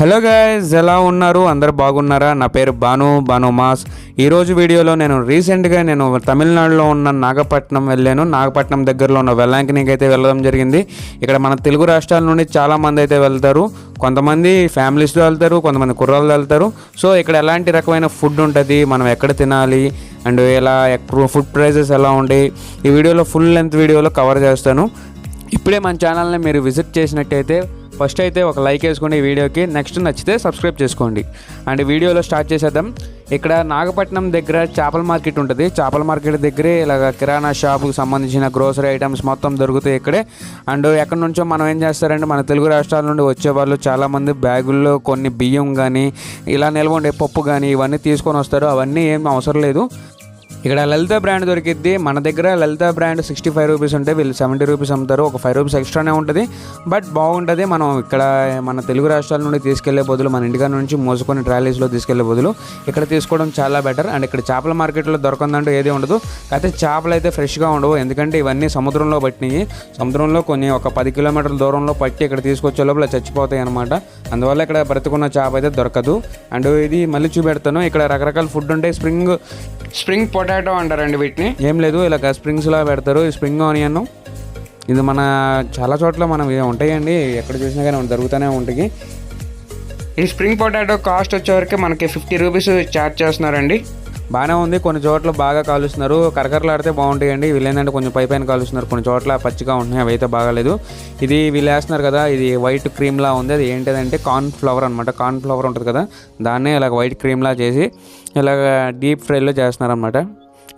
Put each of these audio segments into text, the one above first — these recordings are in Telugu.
హలో గైస్, ఎలా ఉన్నారు? అందరు బాగున్నారా? నా పేరు భాను మాస్. ఈరోజు వీడియోలో నేను రీసెంట్గా తమిళనాడులో ఉన్న నాగపట్నం వెళ్ళాను. నాగపట్నం దగ్గరలో ఉన్న వెల్లంకినికి అయితే వెళ్ళడం జరిగింది. ఇక్కడ మన తెలుగు రాష్ట్రాల నుండి చాలామంది అయితే వెళ్తారు. కొంతమంది ఫ్యామిలీస్తో వెళ్తారు, కొంతమంది కుర్రాళ్ళు వెళ్తారు. సో ఇక్కడ ఎలాంటి రకమైన ఫుడ్ ఉంటుంది, మనం ఎక్కడ తినాలి అండ్ ఎలా ఫుడ్ ప్రైజెస్ ఎలా ఉంటాయి, ఈ వీడియోలో ఫుల్ లెంత్ వీడియోలో కవర్ చేస్తాను. ఇప్పుడే మన ఛానల్ని మీరు విజిట్ చేసినట్టయితే ఫస్ట్ అయితే ఒక లైక్ వేసుకోండి ఈ వీడియోకి. నెక్స్ట్ నచ్చితే సబ్స్క్రైబ్ చేసుకోండి. అండ్ వీడియోలో స్టార్ట్ చేసేద్దాం. ఇక్కడ నాగపట్నం దగ్గర చేపల మార్కెట్ ఉంటుంది. చేపల మార్కెట్ దగ్గరే ఇలాగ కిరాణా షాపుకి సంబంధించిన గ్రోసరీ ఐటమ్స్ మొత్తం దొరుకుతాయి ఇక్కడే. అండ్ ఎక్కడి నుంచో మనం ఏం చేస్తారంటే మన తెలుగు రాష్ట్రాల నుండి వచ్చేవాళ్ళు చాలామంది బ్యాగుల్లో కొన్ని బియ్యం కానీ ఇలా నిల్వ ఉండే పప్పు కానీ ఇవన్నీ తీసుకొని వస్తారు. అవన్నీ ఏం అవసరం లేదు. ఇక్కడ లలిత బ్రాండ్ దొరికిద్ది. మన దగ్గర లలిత బ్రాండ్ 65 రూపీస్ ఉంటే వీళ్ళు 70 రూపీస్ అమ్ముతారు. ఒక 5 రూపీస్ ఎక్స్ట్రానే ఉంటుంది, బట్ బాగుంటుంది. మనం ఇక్కడ మన తెలుగు రాష్ట్రాల నుండి తీసుకెళ్లే బదులు, మన ఇండియా నుంచి మోసుకొని ట్రాలీస్లో తీసుకెళ్లే బదులు ఇక్కడ తీసుకోవడం చాలా బెటర్. అండ్ ఇక్కడ చేపల మార్కెట్లో దొరకందంటూ ఏది ఉండదు. అయితే చేపలు అయితే ఫ్రెష్గా ఉండవు, ఎందుకంటే ఇవన్నీ సముద్రంలో పట్టినాయి. సముద్రంలో కొన్ని ఒక 10 కిలోమీటర్ల దూరంలో పట్టి ఇక్కడ తీసుకొచ్చే లోపల చచ్చిపోతాయి అనమాట. అందువల్ల ఇక్కడ బ్రతుకున్న చేప అయితే దొరకదు. అండ్ ఇది మళ్ళీ చూపెడతాను. ఇక్కడ రకరకాల ఫుడ్ ఉంటాయి. స్ప్రింగ్ పొటాటో అంటారండి వీటిని. ఏం లేదు, ఇలా స్ప్రింగ్స్లా పెడతారు. ఈ స్ప్రింగ్ ఆనియన్ ఇది మన చాలా చోట్ల మనం ఉంటాయండి, ఎక్కడ చూసినా కానీ దొరుకుతూనే ఉంటాయి. ఈ స్ప్రింగ్ పొటాటో కాస్ట్ వచ్చేవరకు మనకి 50 రూపీస్ ఛార్జ్ చేస్తున్నారండి. బాగానే ఉంది. కొన్ని చోట్ల బాగా కాలుస్తున్నారు, కరకరలాడితే బాగుంటాయండి. వీళ్ళు ఏంటంటే కొంచెం పైన కాలుస్తున్నారు, కొన్ని చోట్ల పచ్చిగా ఉంటున్నాయి, అవి అయితే బాగాలేదు. ఇది వీళ్ళు వేస్తున్నారు కదా, ఇది వైట్ క్రీమ్లా ఉంది. అది ఏంటిదంటే కార్న్ ఫ్లవర్ అనమాట. కార్న్ ఫ్లవర్ ఉంటుంది కదా, దాన్నే ఇలాగ వైట్ క్రీమ్లా చేసి ఇలాగ డీప్ ఫ్రైలో చేస్తున్నారు అనమాట.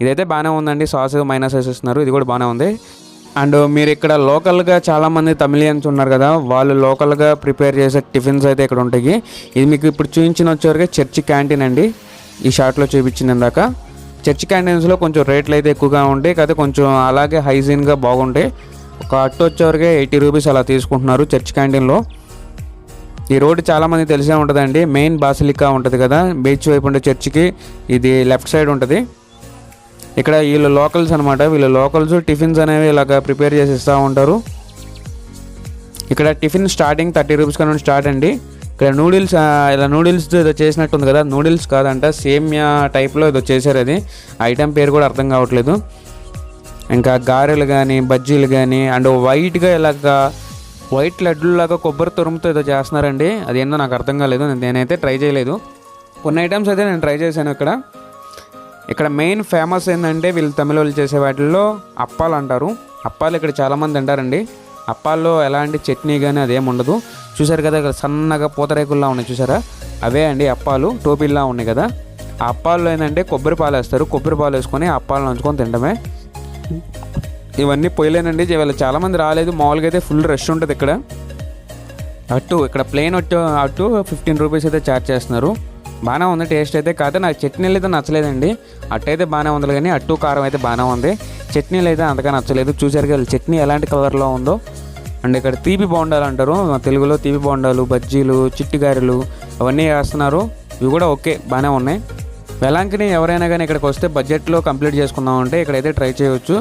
ఇదైతే బాగానే ఉందండి. సాస్ మైనస్ వేసేస్తున్నారు, ఇది కూడా బాగానే ఉంది. అండ్ మీరు ఇక్కడ లోకల్గా చాలామంది తమిళియన్స్ ఉన్నారు కదా, వాళ్ళు లోకల్గా ప్రిపేర్ చేసే టిఫిన్స్ అయితే ఇక్కడ ఉంటాయి. ఇది మీకు ఇప్పుడు చూపించిన వచ్చేవరకు చర్చి క్యాంటీన్ అండి. ఈ షార్ట్లో చూపించింది ఇందాక. చర్చ్ క్యాంటీన్స్లో కొంచెం రేట్లు అయితే ఎక్కువగా ఉంటాయి, కాకపోతే కొంచెం అలాగే హైజీన్గా బాగుంటాయి. ఒక అట్టు వచ్చేవరకే 80 రూపీస్ అలా తీసుకుంటున్నారు చర్చ్ క్యాంటీన్లో. ఈ రోడ్డు చాలామంది తెలిసే ఉంటుందండి. మెయిన్ బాసిలికా ఉంటుంది కదా, బీచ్ వైపు ఉండే చర్చికి ఇది లెఫ్ట్ సైడ్ ఉంటుంది. ఇక్కడ వీళ్ళు లోకల్స్ అనమాట. వీళ్ళు లోకల్స్ టిఫిన్స్ అనేవి ఇలాగ ప్రిపేర్ చేసి ఇస్తూ ఉంటారు. ఇక్కడ టిఫిన్ స్టార్టింగ్ 30 రూపీస్ కన్నా స్టార్ట్ అండి. ఇక్కడ నూడిల్స్, ఇలా నూడిల్స్ ఏదో చేసినట్టు ఉంది కదా, నూడిల్స్ కాదంట, సేమియా టైప్లో ఏదో చేశారు. అది ఐటెం పేరు కూడా అర్థం కావట్లేదు. ఇంకా గారెలు కానీ బజ్జీలు కానీ అండ్ వైట్గా ఇలాగ వైట్ లడ్డులాగా కొబ్బరి తురుముతో ఏదో చేస్తున్నారండి. అది ఏందో నాకు అర్థం కాలేదు, నేనైతే ట్రై చేయలేదు. కొన్ని ఐటమ్స్ అయితే నేను ట్రై చేశాను. ఇక్కడ మెయిన్ ఫేమస్ ఏంటంటే వీళ్ళు తమిళ వాళ్ళు చేసే వాటిల్లో అప్పాలు అంటారు. అప్పాలు ఇక్కడ చాలామంది తింటారండి. అప్పాల్లో ఎలాంటి చట్నీ కానీ అదేం ఉండదు. చూసారు కదా ఇక్కడ సన్నగా పూతరేకుల్లా ఉన్నాయి, చూసారా? అవే అండి అప్పాలు, టోపీల్లా ఉన్నాయి కదా. ఆ అప్పాల్లో ఏంటంటే కొబ్బరి పాలు వేస్తారు. కొబ్బరి పాలు వేసుకొని అప్పాలు నంచుకొని తినడమే. ఇవన్నీ పొయ్యలేనండి. వీళ్ళు చాలామంది రాలేదు. మామూలుగా అయితే ఫుల్ రష్ ఉంటుంది ఇక్కడ. ఇక్కడ ప్లెయిన్ అట్టు 15 రూపీస్ అయితే ఛార్జ్ చేస్తున్నారు. బాగానే ఉంది టేస్ట్ అయితే. కాదు నాకు చట్నీలు అయితే నచ్చలేదండి. అట్టు అయితే బాగానే ఉంది, కానీ అట్టు కారం అయితే బాగానే ఉంది. చట్నీలు అయితే అంతగా నచ్చలేదు. చూసారు కదా చట్నీ ఎలాంటి కలర్లో ఉందో. అండ్ ఇక్కడ తీపి బోండాలు అంటారు, తెలుగులో తీపి బోండాలు, బజ్జీలు, చిట్టి గారెలు అవన్నీ వేస్తున్నారు. ఇవి కూడా ఓకే, బాగానే ఉన్నాయి. వెలాంకిని ఎవరైనా కానీ ఇక్కడికి వస్తే బడ్జెట్లో కంప్లీట్ చేసుకుందామంటే ఇక్కడైతే ట్రై చేయవచ్చు.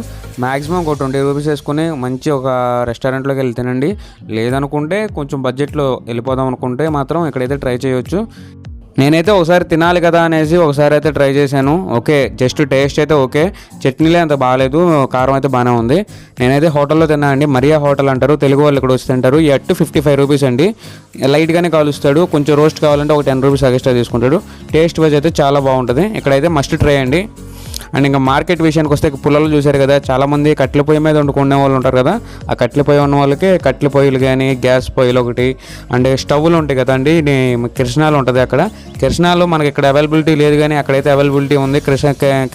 మ్యాక్సిమం ఒక 20 రూపీస్ వేసుకుని మంచి ఒక రెస్టారెంట్లోకి వెళ్ళి తినండి. లేదనుకుంటే కొంచెం బడ్జెట్లో వెళ్ళిపోదాం అనుకుంటే మాత్రం ఇక్కడైతే ట్రై చేయవచ్చు. నేనైతే ఒకసారి తినాలి కదా అనేసి ఒకసారి అయితే ట్రై చేశాను. ఓకే, జస్ట్ టేస్ట్ అయితే ఓకే. చట్నీలే అంత బాగాలేదు, కారం అయితే బాగానే ఉంది. నేనైతే హోటల్లో తిన్నానండి. మరియా హోటల్ అంటారు, తెలుగు వాళ్ళు ఇక్కడ వచ్చి తింటారు. ఈ అట్టు 55 రూపీస్ అండి. లైట్గానే కాలుస్తాడు. కొంచెం రోస్ట్ కావాలంటే ఒక 10 రూపీస్ ఎక్స్ట్రా తీసుకుంటాడు. టేస్ట్ వైజ్ అయితే చాలా బాగుంటుంది. ఇక్కడైతే మస్ట్ ట్రై అండి. అండ్ ఇంకా మార్కెట్ విషయానికి వస్తే పుల్లలు చూశారు కదా, చాలామంది కట్టెల పొయ్యి మీద వండుకునే వాళ్ళు ఉంటారు కదా. ఆ కట్టెల పొయ్యి ఉన్న వాళ్ళకి కట్టెల పొయ్యిలు కానీ గ్యాస్ పొయ్యిలు ఒకటి అండ్ స్టవ్లు ఉంటాయి కదండి. కిరసనాలు ఉంటుంది అక్కడ. కిరసనాలు మనకి ఇక్కడ అవైలబిలిటీ లేదు, కానీ అక్కడైతే అవైలబిలిటీ ఉంది.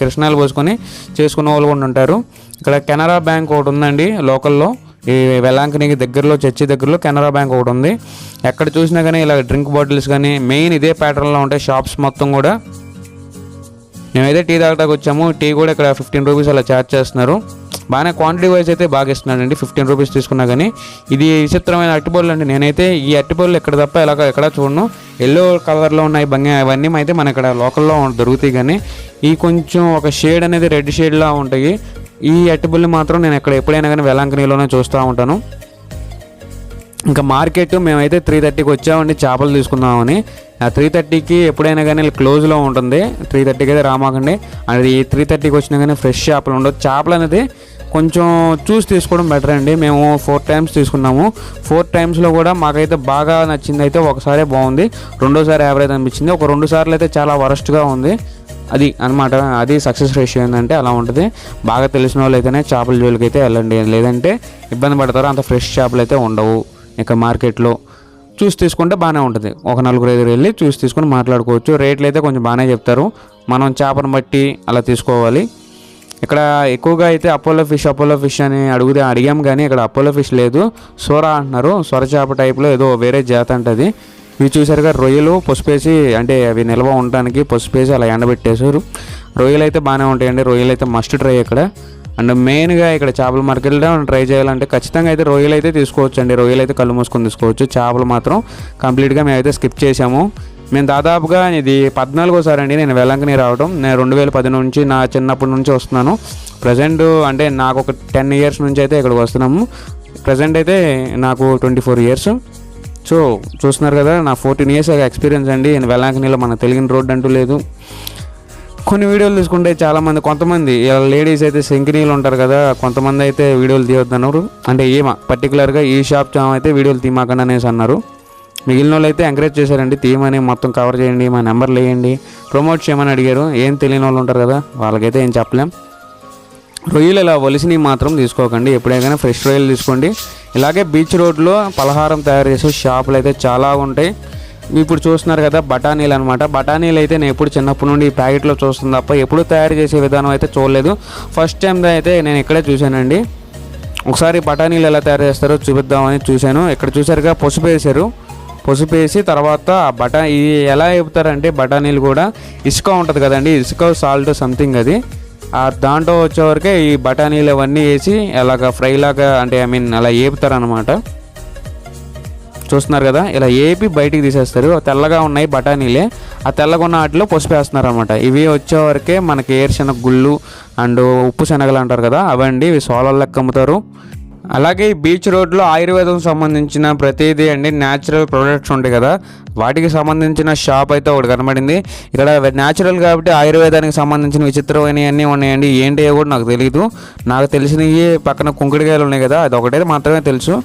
కిరసనాలు పోసుకొని చేసుకునే వాళ్ళు కూడా ఉంటారు. ఇక్కడ కెనరా బ్యాంక్ ఒకటి ఉందండి లోకల్లో. ఈ వెల్లంకినికి దగ్గరలో, చర్చి దగ్గరలో కెనరా బ్యాంక్ ఒకటి ఉంది. ఎక్కడ చూసినా కానీ ఇలా డ్రింక్ బాటిల్స్ కానీ మెయిన్ ఇదే ప్యాటర్న్లో ఉంటాయి షాప్స్ మొత్తం కూడా. మేమైతే టీ తాగడానికి వచ్చాము. టీ కూడా ఇక్కడ 15 రూపీస్ అలా ఛార్జ్ చేస్తున్నారు. బాగానే క్వాంటిటీ వైజ్ అయితే బాగా ఇస్తున్నాడండి. 15 రూపీస్ తీసుకున్నా కానీ. ఇది విచిత్రమైన అట్టిపళ్ళు అండి. నేనైతే ఈ అట్టిపళ్ళు ఇక్కడ తప్ప ఎక్కడ చూడను. ఎల్లో కలర్లో ఉన్నాయి అవన్నీ అయితే మన ఇక్కడ లోకల్లో దొరుకుతాయి, కానీ ఈ కొంచెం ఒక షేడ్ అనేది రెడ్ షేడ్లా ఉంటాయి. ఈ అట్టిపళ్ళు మాత్రం నేను ఎప్పుడైనా కానీ వెల్లంకినిలోనే చూస్తూ ఉంటాను. ఇంకా మార్కెట్ మేమైతే 3:30కి వచ్చామండి చేపలు తీసుకుందామని. ఆ 3:30కి ఎప్పుడైనా కానీ క్లోజ్లో ఉంటుంది, 3:30కి అయితే రామాకండి. అది 3:30కి వచ్చినా కానీ ఫ్రెష్ చేపలు ఉండవు. చేపలు అనేది కొంచెం చూసి తీసుకోవడం బెటర్ అండి. మేము 4 టైమ్స్ తీసుకున్నాము. 4 టైమ్స్లో కూడా మాకైతే బాగా నచ్చింది అయితే ఒకసారి బాగుంది, రెండోసారి యావరేజ్ అనిపించింది, ఒక 2 సార్లు అయితే చాలా వరస్ట్గా ఉంది. అది అనమాట, అది సక్సెస్ రేషియో ఏంటంటే అలా ఉంటుంది. బాగా తెలిసిన వాళ్ళు అయితేనే చేపల జోలికి అయితే వెళ్ళండి, లేదంటే ఇబ్బంది పడతారు. అంత ఫ్రెష్ చేపలు అయితే ఉండవు. ఇక మార్కెట్లో చూసి తీసుకుంటే బాగానే ఉంటుంది. ఒక 4-5 వెళ్ళి చూసి తీసుకొని మాట్లాడుకోవచ్చు. రేట్లు అయితే కొంచెం బాగానే చెప్తారు, మనం చేపను బట్టి అలా తీసుకోవాలి. ఇక్కడ ఎక్కువగా అయితే అపోలో ఫిష్ అని అడిగాం, కానీ ఇక్కడ అపోలో ఫిష్ లేదు, సొర అంటున్నారు. సొర చేప టైప్లో ఏదో వేరే జాతి అంటది. ఇవి చూసారుగా రొయ్యలు పసుపేసి, అంటే అవి నిల్వ ఉండడానికి పసుపేసి అలా ఎండబెట్టేశారు. రొయ్యలు అయితే బాగానే ఉంటాయండి, రొయ్యలు అయితే మస్ట్ ట్రై ఇక్కడ. అండ్ మెయిన్గా ఇక్కడ చేపల మార్కెట్లో ట్రై చేయాలంటే ఖచ్చితంగా అయితే రొయ్యలు అయితే తీసుకోవచ్చు అండి. రొయ్యలు అయితే కళ్ళు మూసుకొని తీసుకోవచ్చు. చేపలు మాత్రం కంప్లీట్గా మేమైతే స్కిప్ చేసాము. మేము దాదాపుగా ఇది 14వ అండి నేను వెల్లంకని రావడం. నేను 2010 నుంచి నా చిన్నప్పటి నుంచి వస్తున్నాను. ప్రజెంట్ అంటే నాకు ఒక 10 ఇయర్స్ నుంచి అయితే ఇక్కడికి వస్తున్నాము. ప్రజెంట్ అయితే నాకు 24 ఇయర్స్. సో చూస్తున్నారు కదా, నా 14 ఇయర్స్ ఎక్స్పీరియన్స్ అండి. వెల్లంకనిలో మనకు తెలియని రోడ్డు అంటూ లేదు. కొన్ని వీడియోలు తీసుకుంటే చాలామంది, కొంతమంది లేడీస్ అయితే శంకినీలు ఉంటారు కదా, కొంతమంది అయితే వీడియోలు తీయొద్దన్నారు. అంటే పర్టికులర్గా ఈ షాప్ అయితే వీడియోలు తీయమాకండి అనేసి అన్నారు. మిగిలిన వాళ్ళు అయితే ఎంకరేజ్ చేశారండి, తీయమని, మొత్తం కవర్ చేయండి, మా నెంబర్లు వేయండి, ప్రమోట్ చేయమని అడిగారు. ఏం తెలియని వాళ్ళు ఉంటారు కదా, వాళ్ళకైతే ఏం చెప్పలేం. రొయ్యలు ఇలా వలిసినవి మాత్రం తీసుకోకండి, ఎప్పుడైనా ఫ్రెష్ రొయ్యలు తీసుకోండి. ఇలాగే బీచ్ రోడ్లో పలహారం తయారు చేసే షాపులు అయితే చాలా ఉంటాయి. ఇప్పుడు చూస్తున్నారు కదా బఠానీలు అనమాట. బఠానీలు అయితే నేను ఎప్పుడు చిన్నప్పటి నుండి ఈ ప్యాకెట్లో చూస్తుంది తప్ప ఎప్పుడు తయారు చేసే విధానం అయితే చూడలేదు. ఫస్ట్ టైం అయితే నేను ఇక్కడే చూశానండి. ఒకసారి బఠానీలు ఎలా తయారు చేస్తారో చూపిద్దామని చూశాను. ఇక్కడ చూసారుగా పసుపు వేశారు, పసుపు వేసి తర్వాత ఇది ఎలా వేపుతారంటే బఠానీలు కూడా ఇసుక ఉంటుంది కదండి, ఇసుక సాల్ట్ సంథింగ్ అది, దాంట్లో వచ్చేవరకే ఈ బఠానీలు అవన్నీ వేసి అలాగ ఫ్రై లాగా, అంటే అలా వేపుతారనమాట. చూస్తున్నారు కదా, ఇలా ఏపి బయటికి తీసేస్తారు. తెల్లగా ఉన్నాయి బఠానీలే, ఆ తెల్లగా ఉన్న వాటిలో పసుపు వేస్తున్నారు అనమాట. ఇవి వచ్చేవరకే మనకి ఏరుశనగ గుళ్ళు అండ్ ఉప్పు శనగలు అంటారు కదా, అవండి. ఇవి సోలార్ లెక్క అమ్ముతారు. అలాగే ఈ బీచ్ రోడ్లో ఆయుర్వేదం సంబంధించిన ప్రతిదీ అండి, న్యాచురల్ ప్రొడక్ట్స్ ఉంటాయి కదా, వాటికి సంబంధించిన షాప్ అయితే ఒకటి కనబడింది. ఇక్కడ న్యాచురల్ కాబట్టి ఆయుర్వేదానికి సంబంధించిన విచిత్రమైనవన్నీ ఉన్నాయండి. ఏంటివో కూడా నాకు తెలియదు. నాకు తెలిసినవి పక్కన కుంకుడికాయలు ఉన్నాయి కదా, అది ఒకటే మాత్రమే తెలుసు.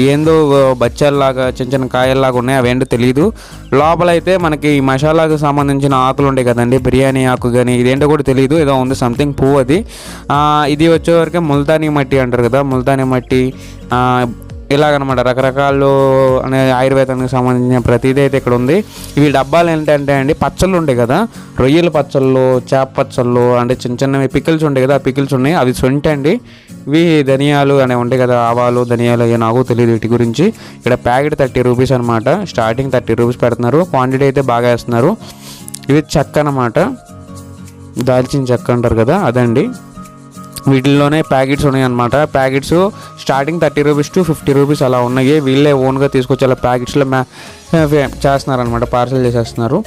ఏందో బచ్చాల్లాగా చిన్న చిన్న కాయల్లాగా ఉన్నాయి, అవేంటో తెలియదు. లోపల అయితే మనకి ఈ మసాలాకు సంబంధించిన ఆకులు ఉంటాయి కదండి, బిర్యానీ ఆకు కానీ, ఇదేంటో కూడా తెలియదు, ఏదో ఉంది సంథింగ్ పువ్వు అది. ఇది వచ్చేవరకు ముల్తానీ మట్టి అంటారు కదా, ముల్తానీ మట్టి ఇలాగనమాట. రకరకాలు అనే ఆయుర్వేదానికి సంబంధించిన ప్రతిదీ అయితే ఇక్కడ ఉంది. ఇవి డబ్బాలు ఏంటంటే అండి, పచ్చళ్ళు ఉంటాయి కదా, రొయ్యల పచ్చళ్ళు, చేప పచ్చళ్ళు, అంటే చిన్న చిన్నవి పికిల్స్ ఉంటాయి కదా, ఆ పికిల్స్ ఉన్నాయి, అవి సొంటి అండి. ఇవి ధనియాలు అనేవి ఉంటాయి కదా, ఆవాలు ధనియాలు అయ్యో నాకు తెలియదు వీటి గురించి. ఇక్కడ ప్యాకెట్ 30 రూపీస్ అనమాట, స్టార్టింగ్ 30 రూపీస్ పెడుతున్నారు. క్వాంటిటీ అయితే బాగా వేస్తున్నారు. ఇవి చెక్క అనమాట, దాల్చిన చెక్క అంటారు కదా, అదండి. వీటిల్లోనే ప్యాకెట్స్ ఉన్నాయి అనమాట. Packets starting 30 rupees to 50 rupees అలా ఉన్నాయి. వీళ్ళే ఓన్గా తీసుకొచ్చి అలా ప్యాకెట్స్లో చేస్తున్నారు అనమాట, పార్సల్ చేసేస్తున్నారు.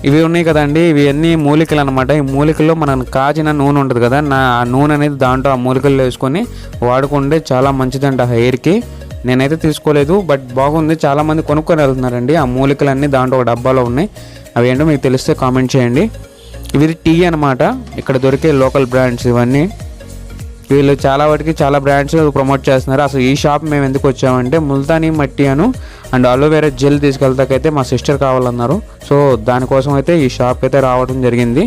ఇవి ఉన్నాయి కదండి, ఇవి అన్నీ మూలికలు అనమాట. ఈ మూలికల్లో మనం కాచిన నూనె ఉంటుంది కదా, ఆ నూనె అనేది దాంట్లో ఆ మూలికల్లో వేసుకొని వాడుకుంటే చాలా మంచిదంట హెయిర్కి. నేనైతే తీసుకోలేదు, బట్ బాగుంది. చాలామంది కొనుక్కొని వెళ్తున్నారండి. ఆ మూలికలన్నీ దాంట్లో ఒక డబ్బాలో ఉన్నాయి. అవి ఏంటో మీకు తెలిస్తే కామెంట్ చేయండి. ఇవి టీ అనమాట, ఇక్కడ దొరికే లోకల్ బ్రాండ్స్ ఇవన్నీ. వీళ్ళు చాలా వాటికి చాలా బ్రాండ్స్ ప్రమోట్ చేస్తున్నారు. అసలు ఈ షాప్ మేము ఎందుకు వచ్చామంటే ముల్తానీ మట్టి అండ్ అలోవెరా జెల్ తీసుకెళ్తాకైతే మా సిస్టర్ కావాలన్నారు. సో దానికోసం అయితే ఈ షాప్ అయితే రావడం జరిగింది.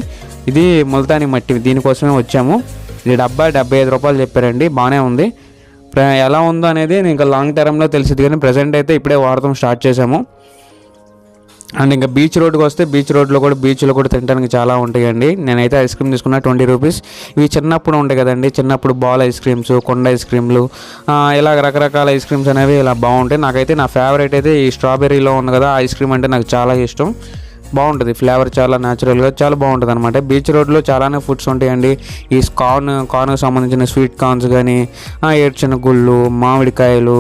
ఇది ముల్తానీ మట్టి, దీనికోసమే వచ్చాము. ఇది డబ్బా 75 రూపాయలు చెప్పారండి, బాగానే ఉంది. ఎలా ఉందో అనేది ఇంకా లాంగ్ టర్మ్లో తెలిసింది, కానీ ప్రజెంట్ అయితే ఇప్పుడే వాడటం స్టార్ట్ చేసాము. అండ్ ఇంకా బీచ్ రోడ్కి వస్తే బీచ్లో కూడా తినడానికి చాలా ఉంటాయండి. నేనైతే ఐస్ క్రీమ్ తీసుకున్నా 20 రూపీస్. ఇవి చిన్నప్పుడు ఉంటాయి కదండి, చిన్నప్పుడు బాల్ ఐస్ క్రీమ్స్, కొండ ఐస్ క్రీమ్లు, ఇలా రకరకాల ఐస్ క్రీమ్స్ అనేవి ఇలా బాగుంటాయి. నాకైతే నా ఫేవరెట్ అయితే ఈ స్ట్రాబెర్రీలో ఉంది కదా ఐస్ క్రీమ్, అంటే నాకు చాలా ఇష్టం. బాగుంటుంది, ఫ్లేవర్ చాలా న్యాచురల్గా చాలా బాగుంటుంది అనమాట. బీచ్ రోడ్లో చాలానే ఫుడ్స్ ఉంటాయండి. ఈ కార్న్కి సంబంధించిన స్వీట్ కార్న్స్ కానీ, ఏడ్చిన గుళ్ళు, మామిడికాయలు,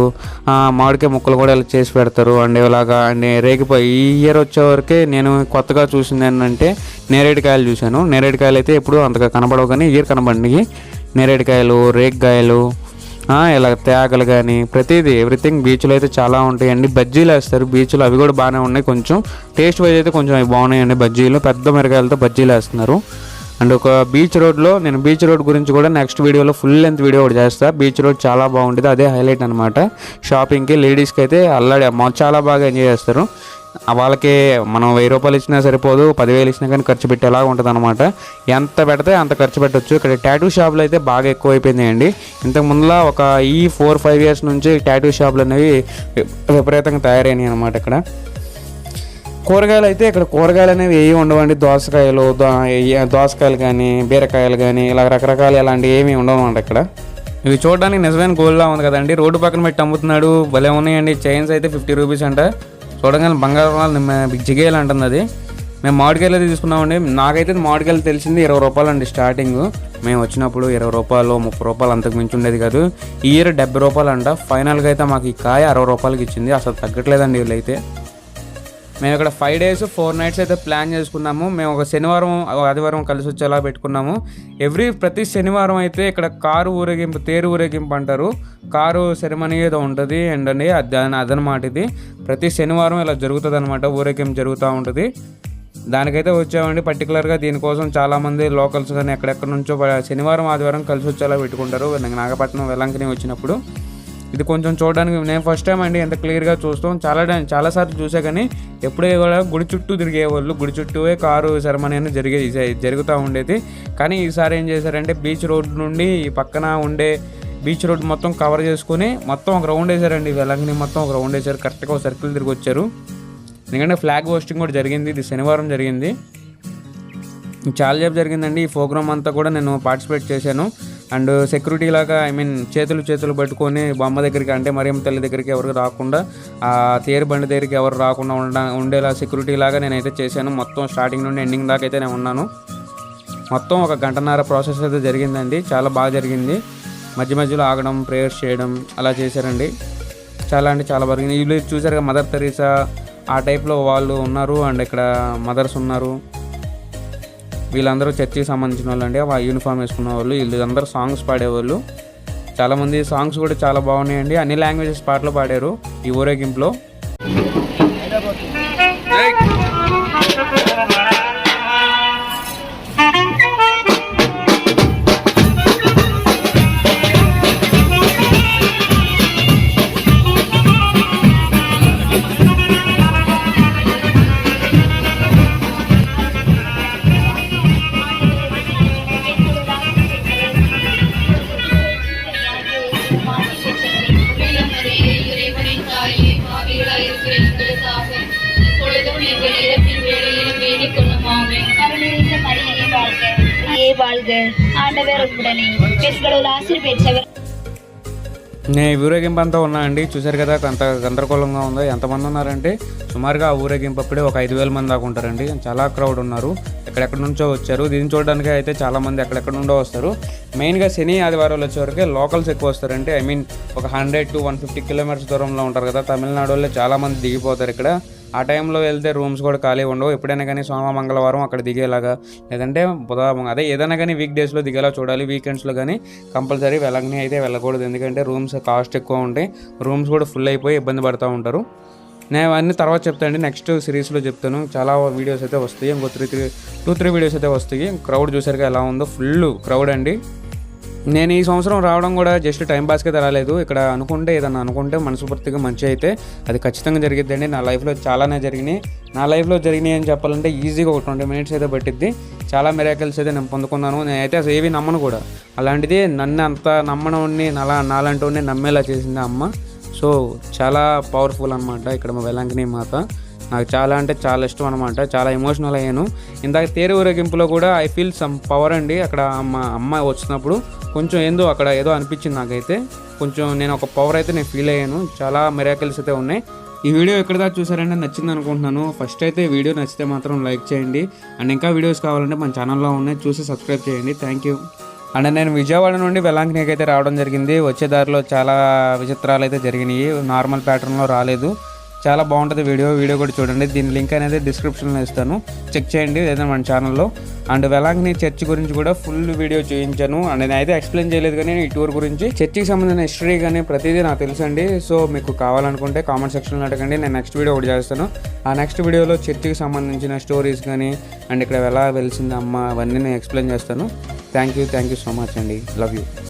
మామిడికాయ ముక్కలు కూడా ఇలా చేసి పెడతారు. అండ్ ఇలాగా అండ్ రేగిపోయి ఈ ఇయర్ వచ్చేవరకే నేను కొత్తగా చూసింది ఏంటంటే నేరేడుకాయలు చూశాను. నేరేడుకాయలు అయితే ఎప్పుడు అంతగా కనబడవు, కానీ ఇయర్ కనబడినాయి. నేరేడుకాయలు, రేగికాయలు, ఇలా తేగలు కానీ ప్రతిదీ ఎవ్రీథింగ్ బీచ్లో అయితే చాలా ఉంటాయండి. బజ్జీలు వేస్తారు బీచ్లో, అవి కూడా బాగానే ఉన్నాయి. కొంచెం టేస్ట్ వైజ్ అయితే కొంచెం అవి బాగున్నాయండి. బజ్జీలు పెద్ద మిరకాయలతో బజ్జీలు వేస్తున్నారు. అండ్ ఒక బీచ్ రోడ్లో, నేను బీచ్ రోడ్ గురించి కూడా నెక్స్ట్ వీడియోలో ఫుల్ లెంత్ వీడియో ఒకటి చేస్తాను. బీచ్ రోడ్ చాలా బాగుంటుంది, అదే హైలైట్ అనమాట. షాపింగ్కి లేడీస్కి అయితే అల్లాడి చాలా బాగా ఎంజాయ్ చేస్తారు. వాళ్ళకి మనం 1000 రూపాయలు ఇచ్చినా సరిపోదు, 10,000 ఇచ్చినా కానీ ఖర్చు పెట్టేలాగా ఉంటుంది అనమాట. ఎంత పెడితే అంత ఖర్చు పెట్టవచ్చు. ఇక్కడ టాటూ షాపులు అయితే బాగా ఎక్కువైపోయినాయండి. ఇంతకు ముందులా ఒక 4-5 ఇయర్స్ నుంచి టాటూ షాపులు అనేవి విపరీతంగా తయారైనాయి అనమాట. ఇక్కడ కూరగాయలు అయితే, ఇక్కడ కూరగాయలు అనేవి ఏవి ఉండవండి. దోసకాయలు కానీ, బీరకాయలు కానీ, ఇలా రకరకాలు అలాంటివి ఏమీ ఉండవు అనమాట. ఇక్కడ ఇవి చూడడానికి నిజమైన గోల్డ్లా ఉంది కదండి. రోడ్డు పక్కన పెట్టి అమ్ముతున్నాడు, భలే ఉన్నాయండి. చైన్స్ అయితే 50 రూపీస్ అంట. చూడగానే బంగారం జిగేలు అంటుంది అది. మేము మామిడికాయలు అయితే తీసుకున్నామండి. నాకైతే మామిడికాయలు తెలిసింది 20 రూపాయలు అండి స్టార్టింగ్. మేము వచ్చినప్పుడు 20 రూపాయలు 30 రూపాయలు అంతకు మించి ఉండేది కాదు. ఈ ఇయర్ 70 రూపాయలు అంట. ఫైనల్గా అయితే మాకు ఈ కాయ 60 రూపాయలకి ఇచ్చింది. అసలు తగ్గట్లేదండి వీళ్ళైతే. మేము ఇక్కడ 5 days 4 nights అయితే ప్లాన్ చేసుకున్నాము. మేము ఒక శనివారం ఆదివారం కలిసి వచ్చేలా పెట్టుకున్నాము. ప్రతి శనివారం అయితే ఇక్కడ కారు ఊరేగింపు, తేరు ఊరేగింపు అంటారు. కారు సెరమనీ ఏదో ఉంటుంది అండి. అదనమాట ఇది. ప్రతి శనివారం ఇలా జరుగుతుంది అనమాట, ఊరేగింపు జరుగుతూ ఉంటుంది. దానికైతే వచ్చామండి పర్టికులర్గా దీనికోసం. చాలామంది లోకల్స్ కానీ ఎక్కడెక్కడ నుంచో శనివారం ఆదివారం కలిసి వచ్చేలా పెట్టుకుంటారు. నాగపట్నం వెల్లంకిని వచ్చినప్పుడు ఇది కొంచెం చూడడానికి నేను ఫస్ట్ టైం అండి ఎంత క్లియర్గా చూస్తాం. చాలాసార్లు చూసా కానీ ఎప్పుడే కూడా గుడి చుట్టూ తిరిగేవాళ్ళు. గుడి చుట్టూ కారు సెరమనీ అనేది జరుగుతూ ఉండేది. కానీ ఈసారి ఏం చేశారంటే బీచ్ రోడ్ నుండి ఈ పక్కన ఉండే బీచ్ రోడ్ మొత్తం కవర్ చేసుకుని మొత్తం ఒక రౌండ్ వేశారండి. వెల్లంకిని మొత్తం ఒక రౌండ్ వేశారు. కరెక్ట్గా ఒక సర్కిల్ తిరిగి వచ్చారు. ఎందుకంటే ఫ్లాగ్ హోస్టింగ్ కూడా జరిగింది. ఇది శనివారం జరిగింది. చాలా సేపు జరిగిందండి. ఈ ప్రోగ్రామ్ అంతా కూడా నేను పార్టిసిపేట్ చేశాను. అండ్ సెక్యూరిటీ లాగా చేతులు పట్టుకొని బొమ్మ దగ్గరికి, అంటే మరియమ్మ తల్లి దగ్గరికి ఎవరికి రాకుండా, ఆ తేరు బండి దగ్గరికి ఎవరు రాకుండా ఉండేలా సెక్యూరిటీ లాగా నేనైతే చేశాను. మొత్తం స్టార్టింగ్ నుండి ఎండింగ్ దాకా అయితే నేను ఉన్నాను. మొత్తం 1 గంటన్నర ప్రాసెస్ అయితే జరిగిందండి. చాలా బాగా జరిగింది. మధ్యలో ఆగడం, ప్రేయర్స్ చేయడం అలా చేశారండి. చాలా అంటే చాలా బాగా జరిగింది. వీళ్ళు చూసారుగా మదర్ తెరీసా ఆ టైప్లో వాళ్ళు ఉన్నారు. అండ్ ఇక్కడ మదర్స్ ఉన్నారు. వీళ్ళందరూ చర్చికి సంబంధించిన వాళ్ళు అండి. ఆ యూనిఫామ్ వేసుకున్న వాళ్ళు. వీళ్ళందరూ సాంగ్స్ పాడేవాళ్ళు. చాలామంది సాంగ్స్ కూడా చాలా బాగున్నాయండి. అన్ని లాంగ్వేజెస్ పాటలు పాడారు ఈ ఊరేగింపులో. నేను ఊరేగింపు అంతా ఉన్నా అండి. చూసారు కదా అంత గందరగోళంగా ఉందో. ఎంతమంది ఉన్నారంటే సుమారుగా ఆ ఊరేగింపు అప్పుడే ఒక 5,000 మంది దాకా ఉంటారండి. చాలా క్రౌడ్ ఉన్నారు. ఎక్కడెక్కడ నుంచో వచ్చారు. దీన్ని చూడడానికి అయితే చాలామంది ఎక్కడెక్కడ నుండో వస్తారు. మెయిన్గా శని ఆదివారాలు వచ్చేవరకే లోకల్స్ ఎక్కువ వస్తారంటే. ఒక 100 to 150 కిలోమీటర్స్ దూరంలో ఉంటారు కదా. తమిళనాడు వాళ్ళే చాలామంది దిగిపోతారు ఇక్కడ. ఆ టైంలో వెళ్తే రూమ్స్ కూడా ఖాళీ ఉండవు. ఎప్పుడైనా కానీ సోమ మంగళవారం అక్కడ దిగేలాగా, లేదంటే ఏదైనా కానీ వీక్ డేస్లో దిగేలా చూడాలి. వీకెండ్స్లో కానీ కంపల్సరీ వెల్లంకిని అయితే వెళ్ళకూడదు. ఎందుకంటే రూమ్స్ కాస్ట్ ఎక్కువ ఉంటాయి. రూమ్స్ కూడా ఫుల్ అయిపోయి ఇబ్బంది పడుతూ ఉంటారు. నేను అన్నీ తర్వాత చెప్తానండి. నెక్స్ట్ సిరీస్లో చెప్తాను. చాలా వీడియోస్ అయితే వస్తాయి. ఇంకో 2-3 వీడియోస్ అయితే వస్తాయి. క్రౌడ్ చూసారుగా ఎలా ఉందో, ఫుల్ క్రౌడ్ అండి. నేను ఈ సంవత్సరం రావడం కూడా జస్ట్ టైంపాస్కి అయితే రాలేదు. ఇక్కడ ఏదన్నా అనుకుంటే మనస్ఫూర్తిగా మంచి అయితే అది ఖచ్చితంగా జరిగిద్దండి. నా లైఫ్లో చాలానే జరిగినాయి. నా లైఫ్లో జరిగినాయి అని చెప్పాలంటే ఈజీగా ఒక 20 minutes అయితే పట్టిద్ది. చాలా మిరాకిల్స్ అయితే నేను పొందుకున్నాను. నేనైతే అసలు ఏవి నమ్మను కూడా. అలాంటిది నన్ను అంత నమ్మనోడిని, నాలాంటి నమ్మేలా చేసింది అమ్మ. సో చాలా పవర్ఫుల్ అనమాట ఇక్కడ మా వెల్లంకిని మాత. నాకు చాలా అంటే చాలా ఇష్టం అనమాట. చాలా ఎమోషనల్ అయ్యాను. ఇందాక తేరు ఊరేగింపులో కూడా ఐ ఫీల్ సమ్ పవర్ అండి. అక్కడ అమ్మ వచ్చినప్పుడు కొంచెం అక్కడ ఏదో అనిపించింది నాకైతే. కొంచెం నేను ఒక పవర్ అయితే నేను ఫీల్ అయ్యాను. చాలా మిరాకిల్స్ అయితే ఉన్నాయి. ఈ వీడియో ఎక్కడ దాకా చూసారంటే నచ్చింది అనుకుంటున్నాను. ఫస్ట్ అయితే వీడియో నచ్చితే మాత్రం లైక్ చేయండి. అండ్ ఇంకా వీడియోస్ కావాలంటే మన ఛానల్లో ఉన్నాయి, చూసి సబ్స్క్రైబ్ చేయండి. Thank you. అండ్ నేను విజయవాడ నుండి వెల్లంకినికి అయితే రావడం జరిగింది. వచ్చే దారిలో చాలా విచిత్రాలు అయితే జరిగినాయి. నార్మల్ ప్యాటర్న్లో రాలేదు. చాలా బాగుంటుంది వీడియో కూడా చూడండి. దీని లింక్ అనేది డిస్క్రిప్షన్లో ఇస్తాను, చెక్ చేయండి లేదా మన ఛానల్లో. అండ్ వెలాంగిని చర్చ్ గురించి కూడా ఫుల్ వీడియో చూపించాను. అండ్ నేను అయితే ఎక్స్ప్లెయిన్ చేయలేదు కానీ ఈ టూర్ గురించి, చర్చికి సంబంధించిన హిస్టరీ కానీ ప్రతిదీ నాకు తెలుసండి. సో మీకు కావాలనుకుంటే కామెంట్ సెక్షన్లో అడగండి, నేను నెక్స్ట్ వీడియో ఒకటి చేస్తాను. ఆ నెక్స్ట్ వీడియోలో చర్చికి సంబంధించిన స్టోరీస్ కానీ అండ్ ఇక్కడ ఎలా వెలిసింది అమ్మ అవన్నీ నేను ఎక్స్ప్లెయిన్ చేస్తాను. థ్యాంక్ యూ సో మచ్ అండి. Love you.